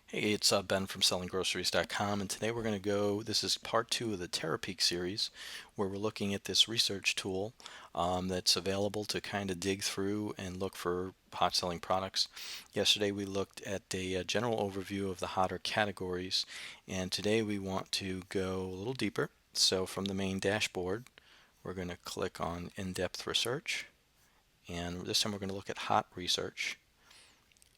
Hey, it's Ben from sellinggroceries.com, and today we're going to this is part two of the Terapeak series, where we're looking at this research tool that's available to kind of dig through and look for hot selling products. Yesterday we looked at a general overview of the hotter categories, and today we want to go a little deeper. So from the main dashboard, we're going to click on in-depth research, and this time we're going to look at hot research.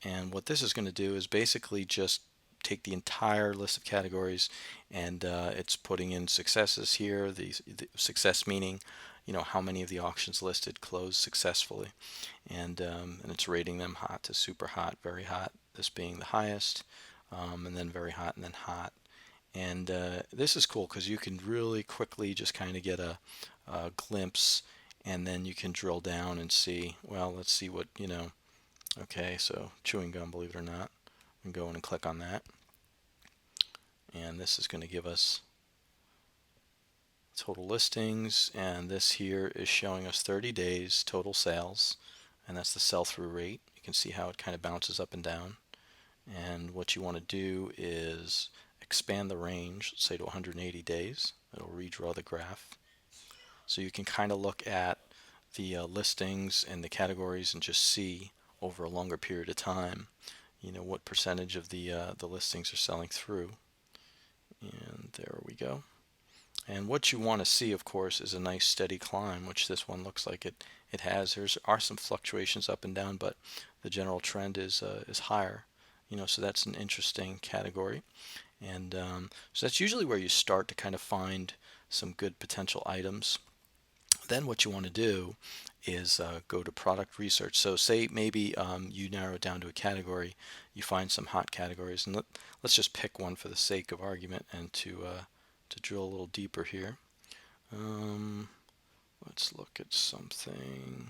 And what this is going to do is basically just take the entire list of categories, and it's putting in successes here. The success meaning, how many of the auctions listed closed successfully, and it's rating them hot to super hot, very hot. This being the highest, and then very hot, and then hot. And this is cool because you can really quickly just kind of get a glimpse, and then you can drill down and see. Well, let's see what. Okay, so chewing gum, believe it or not. We can go in and click on that. And this is going to give us total listings. And this here is showing us 30 days total sales. And that's the sell-through rate. You can see how it kind of bounces up and down. And what you want to do is expand the range, say to 180 days. It'll redraw the graph. So you can kind of look at the listings and the categories and just see over a longer period of time, what percentage of the listings are selling through. And there we go. And what you want to see, of course, is a nice steady climb, which this one looks like it has. There are some fluctuations up and down, but the general trend is higher. So that's an interesting category. And so that's usually where you start to kind of find some good potential items. Then what you want to do is go to product research. So say maybe you narrow it down to a category, you find some hot categories, and let's just pick one for the sake of argument and to drill a little deeper here. Let's look at something.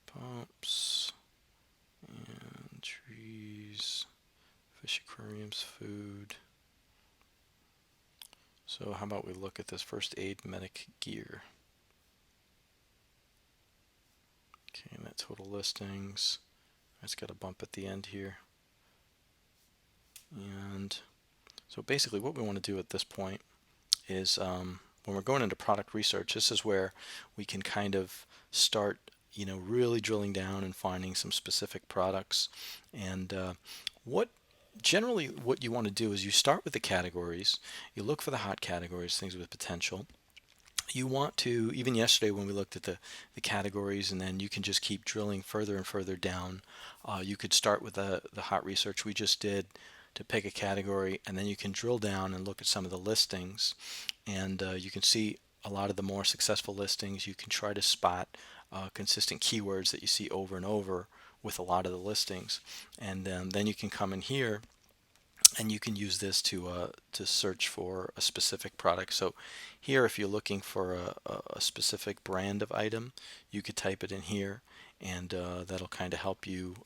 Pumps and trees, fish aquariums, food. So how about we look at this first aid medic gear. Okay, and that total listings. It's got a bump at the end here. And so basically what we want to do at this point is when we're going into product research, this is where we can kind of start, really drilling down and finding some specific products. And what you want to do is you start with the categories, you look for the hot categories, things with potential. You want to, even yesterday when we looked at the categories, and then you can just keep drilling further and further down. You could start with the hot research we just did to pick a category, and then you can drill down and look at some of the listings, and you can see a lot of the more successful listings. You can try to spot consistent keywords that you see over and over with a lot of the listings, and then you can come in here and you can use this to search for a specific product. So here, if you're looking for a specific brand of item, you could type it in here, and that'll kind of help you,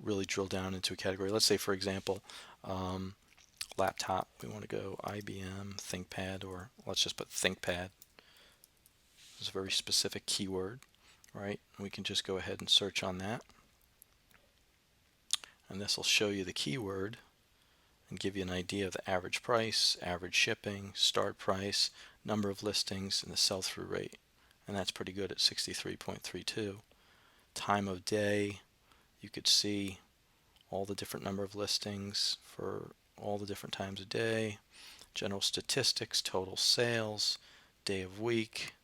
really drill down into a category. Let's say, for example, laptop. We want to go IBM ThinkPad, or let's just put ThinkPad. It's a very specific keyword, right? We can just go ahead and search on that, and this will show you the keyword and give you an idea of the average price, average shipping, start price, number of listings, and the sell-through rate. And that's pretty good at 63.32. Time of day, you could see all the different number of listings for all the different times of day. General statistics, total sales, day of week.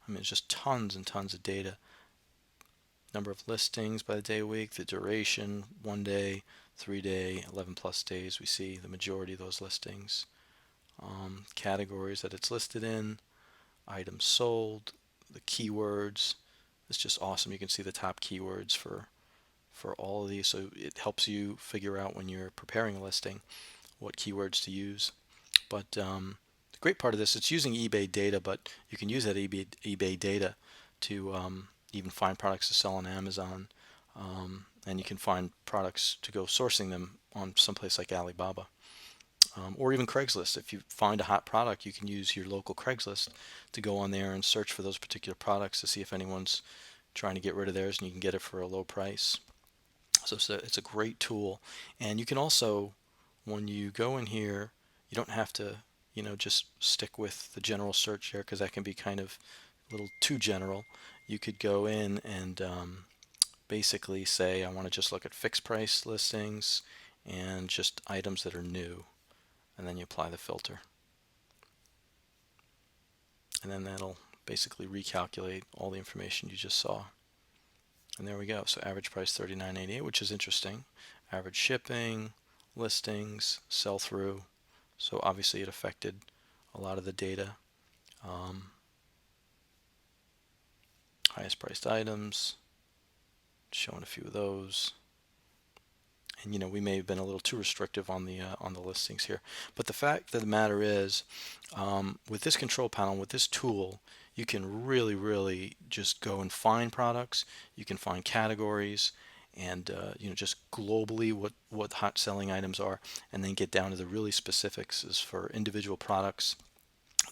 I mean, it's just tons and tons of data. Number of listings by the day of week, the duration, 1 day, 3 day, 11 plus days. We see the majority of those listings. Categories that it's listed in, items sold, the keywords. It's just awesome. You can see the top keywords for all of these, so it helps you figure out when you're preparing a listing what keywords to use. But the great part of this, it's using eBay data, but you can use that eBay data to even find products to sell on Amazon, and you can find products to go sourcing them on someplace like Alibaba, or even Craigslist. If you find a hot product, you can use your local Craigslist to go on there and search for those particular products to see if anyone's trying to get rid of theirs, and you can get it for a low price. So it's a great tool. And you can also, when you go in here, you don't have to, just stick with the general search here, because that can be kind of a little too general. You could go in and basically say, I want to just look at fixed price listings and just items that are new. And then you apply the filter. And then that'll basically recalculate all the information you just saw. And there we go. So average price $39.88, which is interesting. Average shipping, listings, sell through. So obviously it affected a lot of the data. Highest priced items, showing a few of those. And we may have been a little too restrictive on the listings here. But the fact of the matter is, with this control panel, with this tool, you can really just go and find products. You can find categories, and just globally what hot selling items are, and then get down to the really specifics as for individual products,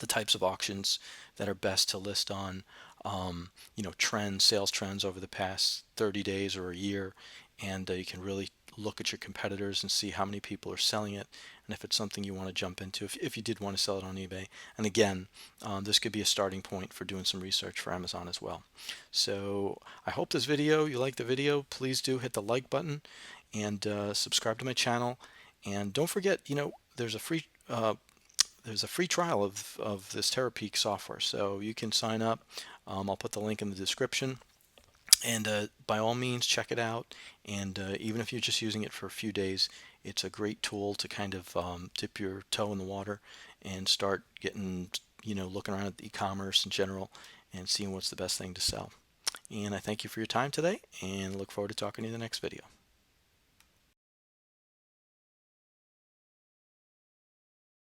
the types of auctions that are best to list on, trends, sales trends over the past 30 days or a year, and you can really look at your competitors and see how many people are selling it, and if it's something you want to jump into, if you did want to sell it on eBay. And again, this could be a starting point for doing some research for Amazon as well. So I hope you like the video. Please do hit the like button and subscribe to my channel. And don't forget, there's a free trial of this Terapeak software, so you can sign up. I'll put the link in the description, and by all means check it out. And even if you're just using it for a few days, it's a great tool to kind of dip your toe in the water and start getting, looking around at e-commerce in general and seeing what's the best thing to sell. And I thank you for your time today, and look forward to talking to you in the next video.